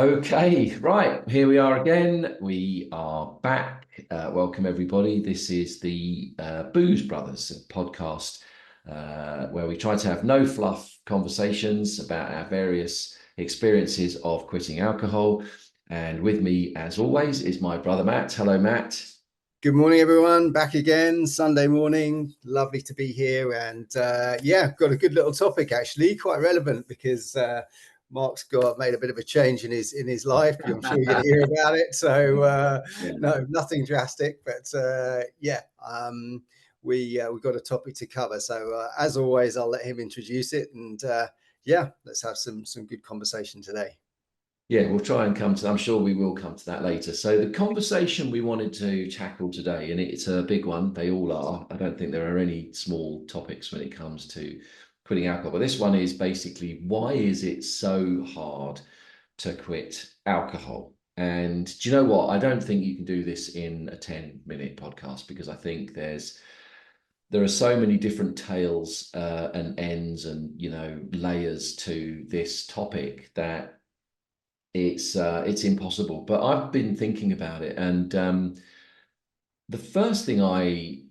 Okay, right, here we are again. We are back. Welcome, everybody. This is the Booze Brothers podcast, where we try to have no fluff conversations about our various experiences of quitting alcohol. And with me, as always, is my brother Matt. Hello, Matt. Good morning, everyone. Back again, Sunday morning. Lovely to be here. And yeah, got a good little topic, actually, quite relevant because Mark's made a bit of a change in his life. I'm sure you're going to hear about it. So Yeah. no, nothing drastic, but yeah, we got a topic to cover. So as always, I'll let him introduce it, and yeah, let's have some good conversation today. Yeah, we'll try and come to, I'm sure we will come to that later. So the conversation we wanted to tackle today, and it's a big one, they all are. I don't think there are any small topics when it comes to quitting alcohol. But this one is basically, why is it so hard to quit alcohol? And do you know what? I don't think you can do this in a 10-minute podcast because I think there are so many different tales and ends and layers to this topic that it's impossible. But I've been thinking about it, and the first thing I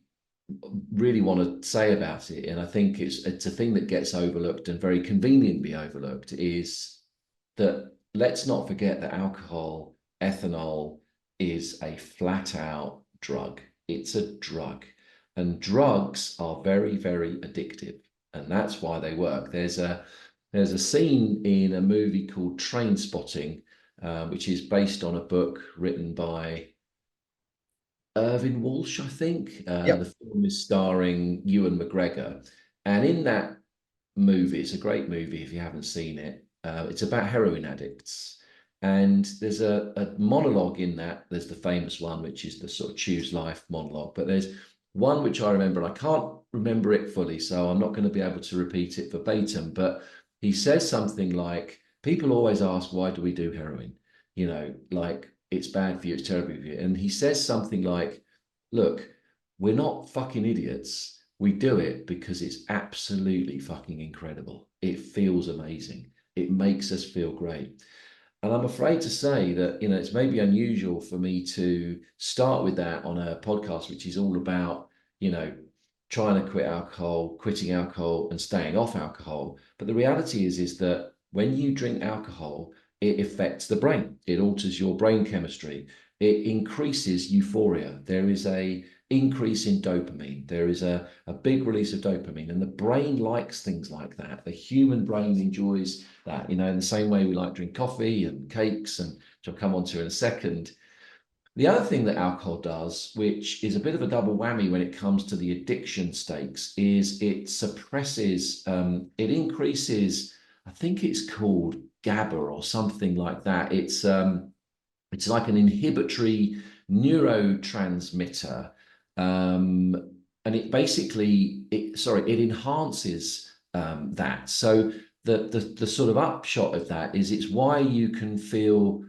really want to say about it, and I think it's a thing that gets overlooked and very conveniently overlooked, is that let's not forget that alcohol, ethanol, is a flat out drug. It's a drug, and drugs are very, very addictive, and that's why they work. There's a scene in a movie called Trainspotting, which is based on a book written by Irvin Walsh, I think. Yep. The film is starring Ewan McGregor. And in that movie, it's a great movie if you haven't seen it. It's about heroin addicts. And there's a monologue in that. There's the famous one, which is the sort of choose life monologue. But there's one which I remember, and I can't remember it fully, so I'm not going to be able to repeat it verbatim. But he says something like, people always ask, why do we do heroin? Like it's bad for you, it's terrible for you. And he says something like, look, we're not fucking idiots. We do it because it's absolutely fucking incredible. It feels amazing. It makes us feel great. And I'm afraid to say that, it's maybe unusual for me to start with that on a podcast, which is all about, you know, trying to quit alcohol, quitting alcohol and staying off alcohol. But the reality is that when you drink alcohol, it affects the brain. It alters your brain chemistry. It increases euphoria. There is a increase in dopamine. There is a big release of dopamine, and the brain likes things like that. The human brain enjoys that, in the same way we like drink coffee and cakes, and which I'll come on to in a second. The other thing that alcohol does, which is a bit of a double whammy when it comes to the addiction stakes, is it suppresses, it increases, I think it's called GABA or something like that. It's like an inhibitory neurotransmitter, and it basically it enhances that. So the sort of upshot of that is it's why you can feel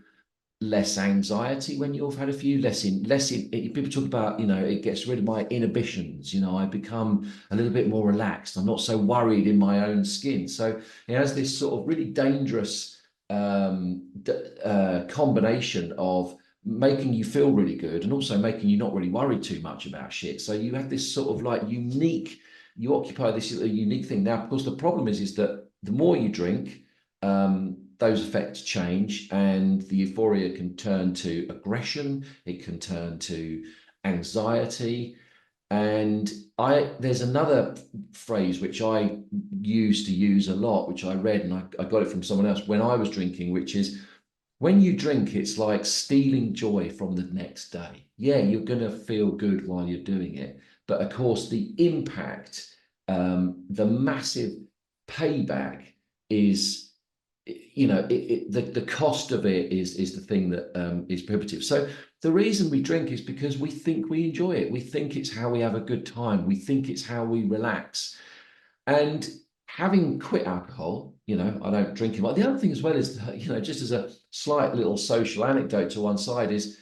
less anxiety when you've had a few people talk about, it gets rid of my inhibitions. I become a little bit more relaxed. I'm not so worried in my own skin. So it has this sort of really dangerous combination of making you feel really good and also making you not really worry too much about shit. So you have this sort of like you occupy this unique thing. Now, of course, the problem is that the more you drink, those effects change, and the euphoria can turn to aggression. It can turn to anxiety. And there's another phrase which I used to use a lot, which I read, and I got it from someone else when I was drinking, which is, when you drink, it's like stealing joy from the next day. Yeah, you're going to feel good while you're doing it. But of course, the impact, the massive payback is, the cost of it is the thing that is prohibitive. So the reason we drink is because we think we enjoy it. We think it's how we have a good time. We think it's how we relax. And having quit alcohol, I don't drink it. But the other thing as well is, just as a slight little social anecdote to one side, is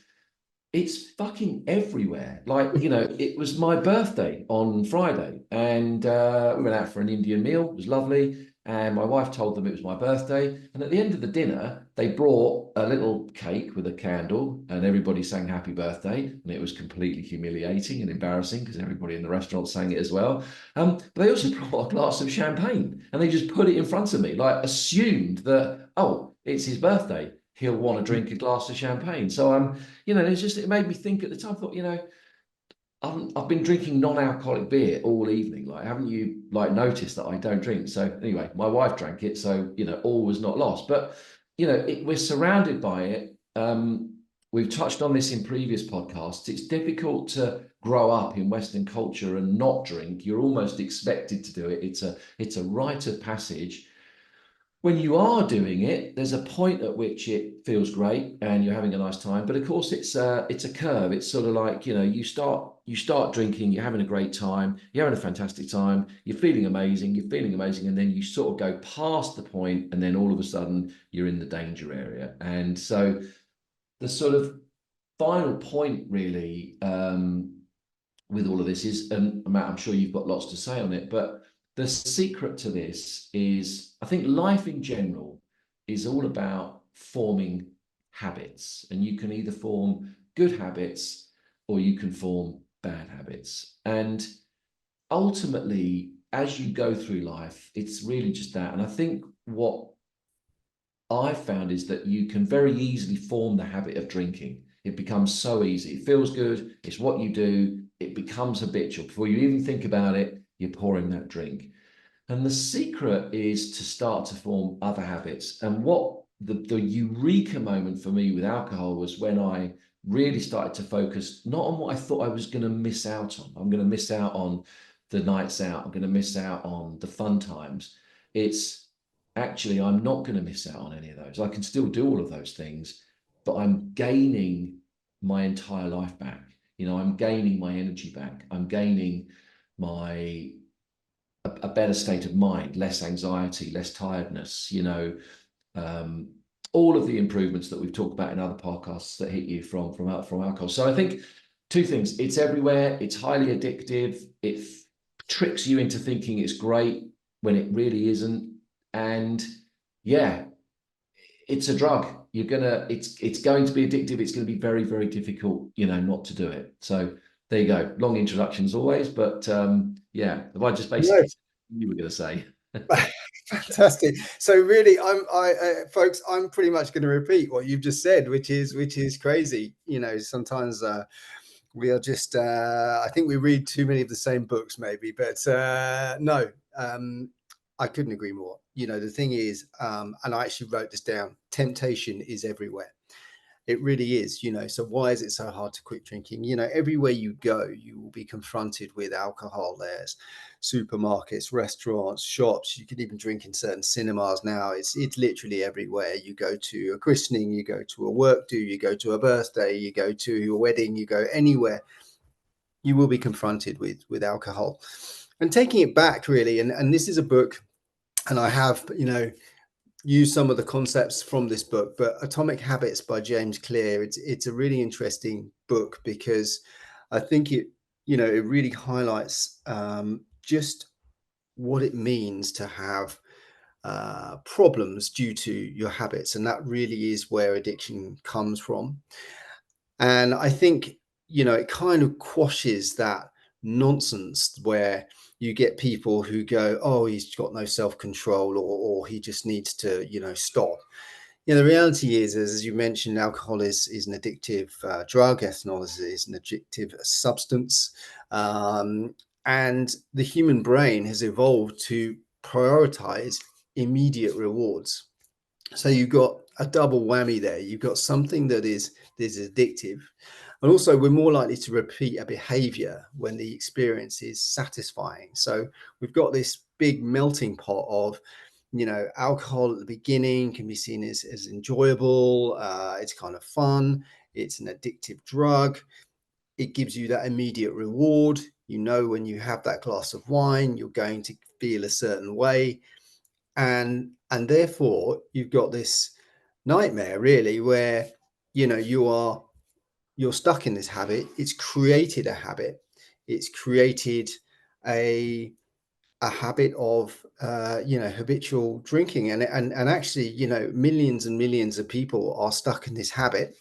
it's fucking everywhere. Like, it was my birthday on Friday, and we went out for an Indian meal. It was lovely. And my wife told them it was my birthday. And at the end of the dinner, they brought a little cake with a candle, and everybody sang happy birthday. And it was completely humiliating and embarrassing because everybody in the restaurant sang it as well. But they also brought a glass of champagne, and they just put it in front of me, like assumed that, oh, it's his birthday, he'll want to drink a glass of champagne. So it's just, it made me think at the time. I thought, I've been drinking non-alcoholic beer all evening. Like, haven't you like noticed that I don't drink? So anyway, my wife drank it, so all was not lost. But we're surrounded by it. We've touched on this in previous podcasts. It's difficult to grow up in Western culture and not drink. You're almost expected to do it. It's a rite of passage. When you are doing it, there's a point at which it feels great and you're having a nice time. But of course, it's a curve. It's sort of like, you start drinking, you're having a great time, you're having a fantastic time, you're feeling amazing, and then you sort of go past the point, and then all of a sudden you're in the danger area. And so the sort of final point, really, with all of this is, and Matt, I'm sure you've got lots to say on it, but the secret to this is, I think life in general is all about forming habits, and you can either form good habits or you can form bad habits. And ultimately, as you go through life, it's really just that. And I think what I've found is that you can very easily form the habit of drinking. It becomes so easy. It feels good. It's what you do. It becomes habitual. Before you even think about it, you're pouring that drink. And the secret is to start to form other habits. And what the eureka moment for me with alcohol was when I really started to focus not on what I thought I was going to miss out on. I'm going to miss out on the nights out. I'm going to miss out on the fun times. It's actually, I'm not going to miss out on any of those. I can still do all of those things, but I'm gaining my entire life back. I'm gaining my energy back. I'm gaining my a better state of mind, less anxiety, less tiredness, all of the improvements that we've talked about in other podcasts that hit you from alcohol. So I think two things: it's everywhere, it's highly addictive, it tricks you into thinking it's great when it really isn't, and yeah, it's a drug. It's going to be addictive. It's going to be very, very difficult, not to do it. So there you go. Long introductions always, but yeah, if I just No. basically you were going to say. Fantastic. So really, folks, I'm pretty much going to repeat what you've just said, which is crazy. Sometimes we are just, I think we read too many of the same books, maybe, but no, I couldn't agree more. The thing is, and I actually wrote this down: temptation is everywhere. It really is, so why is it so hard to quit drinking? Everywhere you go, you will be confronted with alcohol. There's supermarkets, restaurants, shops. You can even drink in certain cinemas now. It's literally everywhere. You go to a christening, you go to a work do, you go to a birthday, you go to your wedding, you go anywhere, you will be confronted with alcohol. And taking it back, really, and this is a book, and I have, use some of the concepts from this book, but Atomic Habits by James Clear, it's a really interesting book because I think it really highlights just what it means to have problems due to your habits, and that really is where addiction comes from. And I think it kind of quashes that nonsense where you get people who go, oh, he's got no self-control, or he just needs to stop. The reality is, as you mentioned, alcohol is an addictive drug. Ethanol is an addictive substance, and the human brain has evolved to prioritize immediate rewards. So you've got a double whammy there. You've got something that is addictive, and also we're more likely to repeat a behavior when the experience is satisfying. So we've got this big melting pot of alcohol at the beginning can be seen as enjoyable. It's kind of fun. It's an addictive drug. It gives you that immediate reward. When you have that glass of wine, you're going to feel a certain way, and therefore you've got this nightmare, really, where you're stuck in this habit. It's created a habit. It's created a a habit of habitual drinking, and actually, millions and millions of people are stuck in this habit.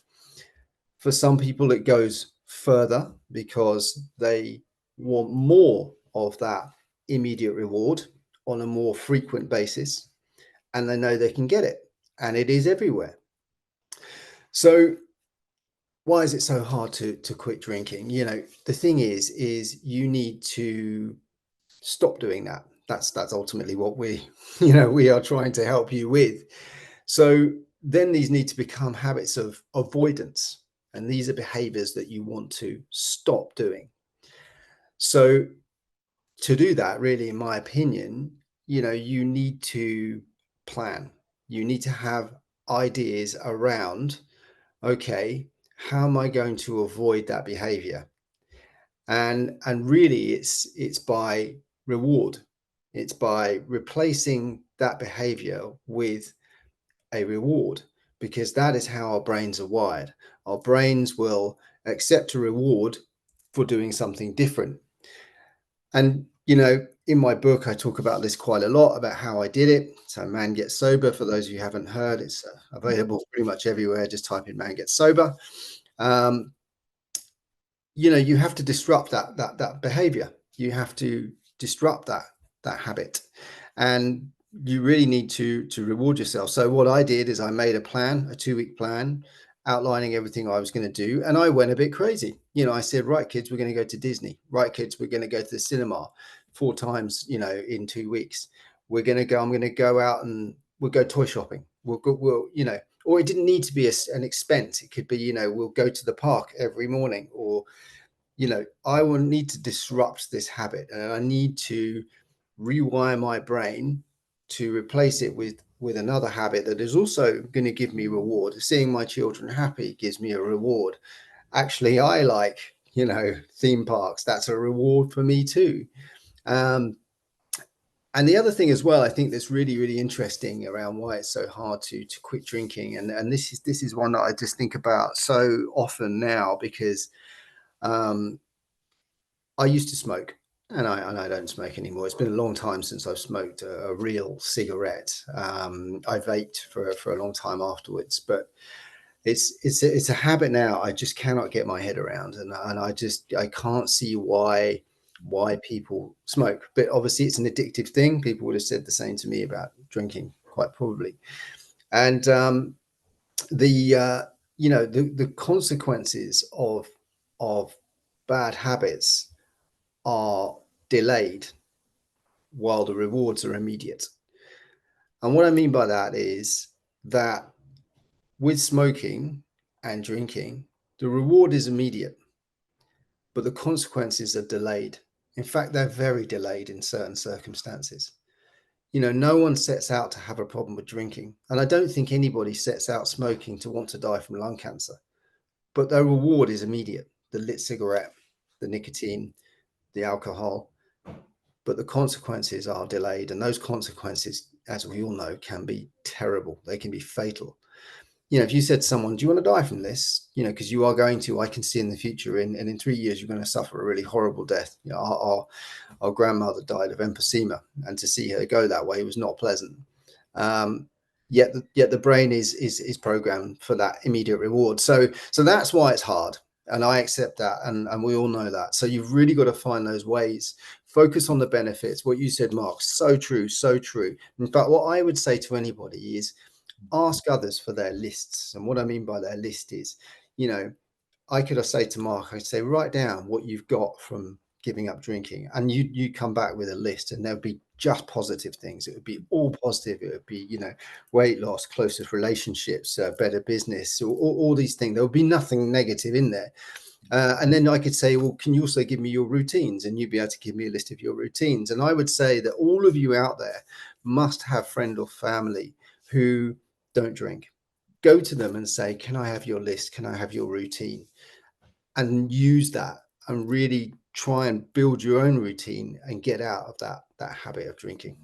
For some people it goes further because they want more of that immediate reward on a more frequent basis, and they know they can get it, and it is everywhere. So why is it so hard to quit drinking? The thing is you need to stop doing that. That's ultimately what we are trying to help you with. So then these need to become habits of avoidance, and these are behaviors that you want to stop doing. So to do that, really, in my opinion, you need to plan. You need to have ideas around, okay, how am I going to avoid that behavior? And really it's by reward. It's by replacing that behavior with a reward, because that is how our brains are wired. Our brains will accept a reward for doing something different. And in my book I talk about this quite a lot, about how I did it. So Man Gets Sober, for those of you who haven't heard, it's available pretty much everywhere. Just type in Man Gets Sober. um, you have to disrupt that behavior. You have to disrupt that habit, and you really need to reward yourself. So what I did is I made a plan, a 2-week plan, outlining everything I was going to do, and I went a bit crazy. I said, right kids, we're going to go to Disney. Right kids, we're going to go to the cinema 4 times in 2 weeks. I'm going to go out and we'll go toy shopping. Or it didn't need to be an expense. It could be, we'll go to the park every morning, or I will need to disrupt this habit, and I need to rewire my brain to replace it with another habit that is also going to give me reward. Seeing my children happy gives me a reward. Actually, I like, theme parks. That's a reward for me too. Um, and the other thing as well, I think that's really, really interesting around why it's so hard to quit drinking, and this is one that I just think about so often now, because um, I used to smoke, and I don't smoke anymore. It's been a long time since I've smoked a real cigarette. I vaped for a long time afterwards, but it's a habit now I just cannot get my head around, and I can't see why people smoke. But obviously it's an addictive thing. People would have said the same to me about drinking, quite probably. And the consequences of bad habits are delayed, while the rewards are immediate. And what I mean by that is that with smoking and drinking, the reward is immediate, but the consequences are delayed. In fact, they're very delayed in certain circumstances. No one sets out to have a problem with drinking, and I don't think anybody sets out smoking to want to die from lung cancer. But their reward is immediate: the lit cigarette, the nicotine, the alcohol. But the consequences are delayed, and those consequences, as we all know, can be terrible. They can be fatal. If you said to someone, do you want to die from this, because you are going to, I can see in the future, and in 3 years you're going to suffer a really horrible death. Our grandmother died of emphysema, and to see her go that way was not pleasant. Yet the brain is programmed for that immediate reward. So that's why it's hard, and I accept that, and we all know that. So you've really got to find those ways. Focus on the benefits. What you said, Mark, so true, so true. In fact, what I would say to anybody is ask others for their lists. And what I mean by their list is, I could have say to Mark, I'd say, write down what you've got from giving up drinking, and you come back with a list, and there'll be just positive things. It would be all positive. It would be, weight loss, closest relationships, better business, all these things. There would be nothing negative in there. And then I could say, well, can you also give me your routines? And you'd be able to give me a list of your routines. And I would say that all of you out there must have friend or family who don't drink. Go to them and say, can I have your list? Can I have your routine? And use that, and really try and build your own routine and get out of that habit of drinking.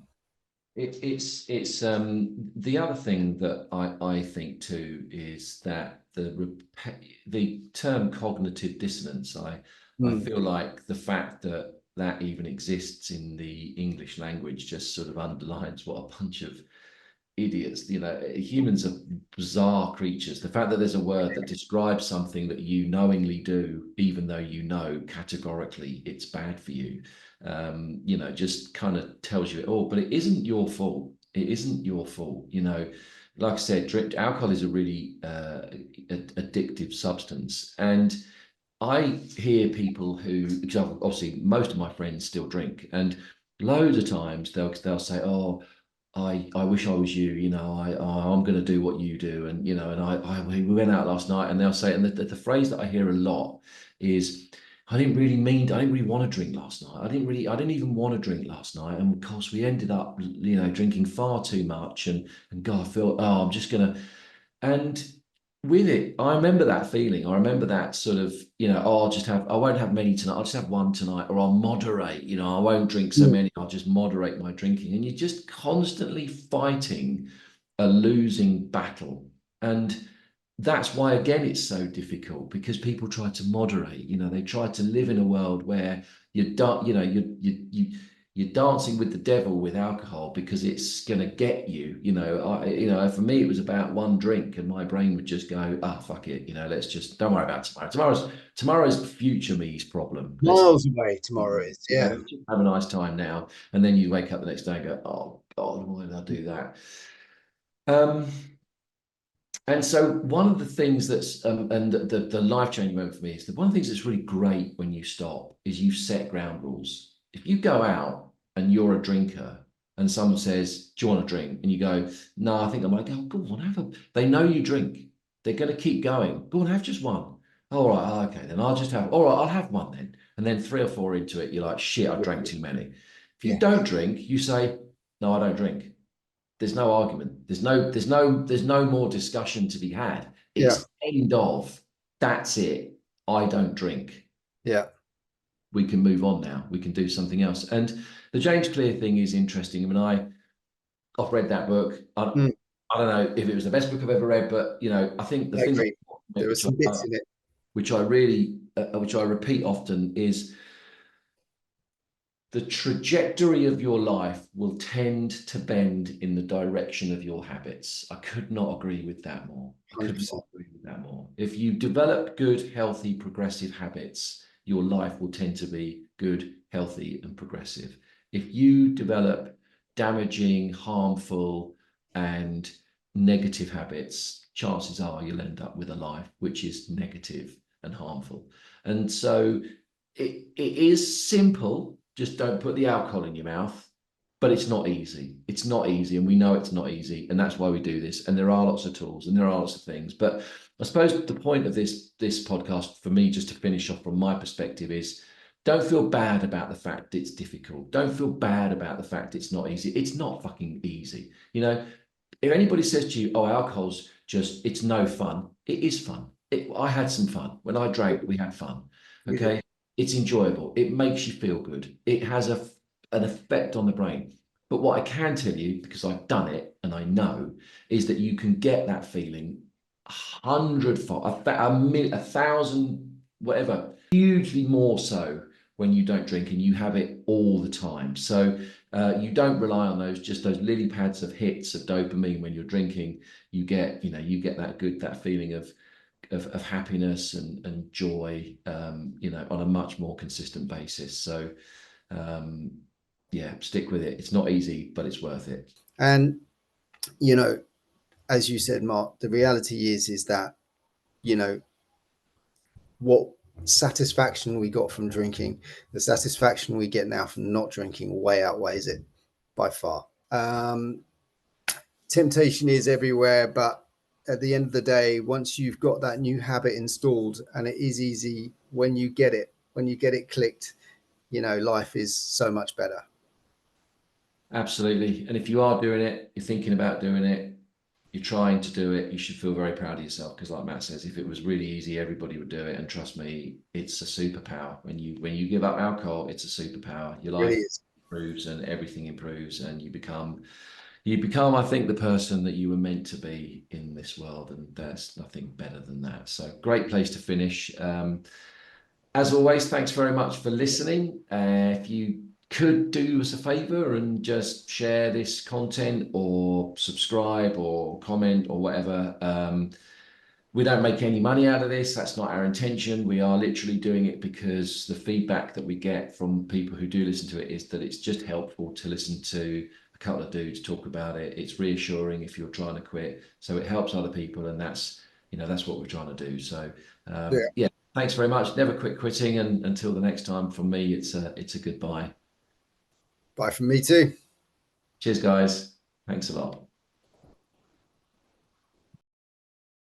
It's the other thing that I think too is that the term cognitive dissonance. I Mm. feel like the fact that that even exists in the English language just sort of underlines what a bunch of idiots. Humans are bizarre creatures. The fact that there's a word that describes something that you knowingly do, even though you know categorically it's bad for you, just kind of tells you it all. But it isn't your fault. It isn't your fault. Like I said, alcohol is a really addictive substance. And I hear people who, because obviously most of my friends still drink, and loads of times they'll say, "Oh, I wish I was you. I'm going to do what you do." And we went out last night, and they'll say, and the phrase that I hear a lot is, I didn't really want to drink last night. I didn't even want to drink last night. And of course, we ended up, drinking far too much. And God, I feel, oh, I'm just gonna. And with it, I remember that feeling. I remember that sort of, oh, I won't have many tonight. I'll just have one tonight, or I'll moderate, I won't drink so many. I'll just moderate my drinking. And you're just constantly fighting a losing battle. And that's why, again, it's so difficult, because people try to moderate. They try to live in a world where you're dancing with the devil with alcohol, because it's going to get you. For me, it was about one drink, and my brain would just go, "Ah, fuck it. Let's just don't worry about tomorrow. Tomorrow's future me's problem. Miles away tomorrow is, yeah. Let's just have a nice time now." And then you wake up the next day and go, "Oh God, why did I do that?" And so one of the things that's and the life-changing moment for me is that one of the things that's really great when you stop is you set ground rules. If you go out and you're a drinker and someone says, "Do you want a drink?" and you go, "No, I think I might," go, "Go on, have a." They know you drink. They're going to keep going. "Go on, have just one." "All right, okay, then I'll just have. All right, I'll have one then." And then 3 or 4 into it, you're like, "Shit, I drank too many." If you Yeah. don't drink, you say, "No, I don't drink." There's no argument. There's no more discussion to be had. Yeah. It's end of. That's it. I don't drink. Yeah. We can move on now. We can do something else. And the James Clear thing is interesting. I mean, I've read that book. I don't know if it was the best book I've ever read, but I think the I thing agree. There were some bits in it. which I repeat often is, the trajectory of your life will tend to bend in the direction of your habits. I could not agree with that more. I could 100%. not agree with that more. If you develop good, healthy, progressive habits, your life will tend to be good, healthy, and progressive. If you develop damaging, harmful, and negative habits, chances are you'll end up with a life which is negative and harmful. And so it is simple. Just don't put the alcohol in your mouth. But it's not easy. It's not easy. And we know it's not easy. And that's why we do this. And there are lots of tools and there are lots of things. But I suppose the point of this podcast for me, just to finish off from my perspective, is don't feel bad about the fact it's difficult. Don't feel bad about the fact it's not easy. It's not fucking easy. If anybody says to you, "Oh, alcohol's just, it's no fun," it is fun. I had some fun. When I drank, we had fun. Okay. It's enjoyable. It makes you feel good. It has an effect on the brain. But what I can tell you, because I've done it and I know, is that you can get that feeling 100-fold, a thousand, whatever, hugely more so when you don't drink and you have it all the time. So you don't rely on those lily pads of hits of dopamine when you're drinking. You get that feeling of happiness and joy, on a much more consistent basis. So, yeah, stick with it. It's not easy, but it's worth it. And, as you said, Mark, the reality is that, what satisfaction we got from drinking, the satisfaction we get now from not drinking way outweighs it by far. Temptation is everywhere, but at the end of the day, once you've got that new habit installed, and it is easy when you get it clicked, life is so much better. Absolutely. And if you are doing it, you're thinking about doing it, you're trying to do it, you should feel very proud of yourself, because like Matt says, if it was really easy, everybody would do it. And trust me, it's a superpower. When you give up alcohol, it's a superpower. Your life improves and everything improves, and you become, I think, the person that you were meant to be in this world. And there's nothing better than that. So great place to finish. as always, thanks very much for listening. If you could do us a favor and just share this content or subscribe or comment or whatever. We don't make any money out of this. That's not our intention. We are literally doing it because the feedback that we get from people who do listen to it is that it's just helpful to listen to a couple of dudes talk about it. It's reassuring if you're trying to quit. So it helps other people, and that's what we're trying to do. So Yeah. yeah, thanks very much. Never quit quitting, and until the next time, from me, it's a goodbye. Bye from me too. Cheers, guys. Thanks a lot.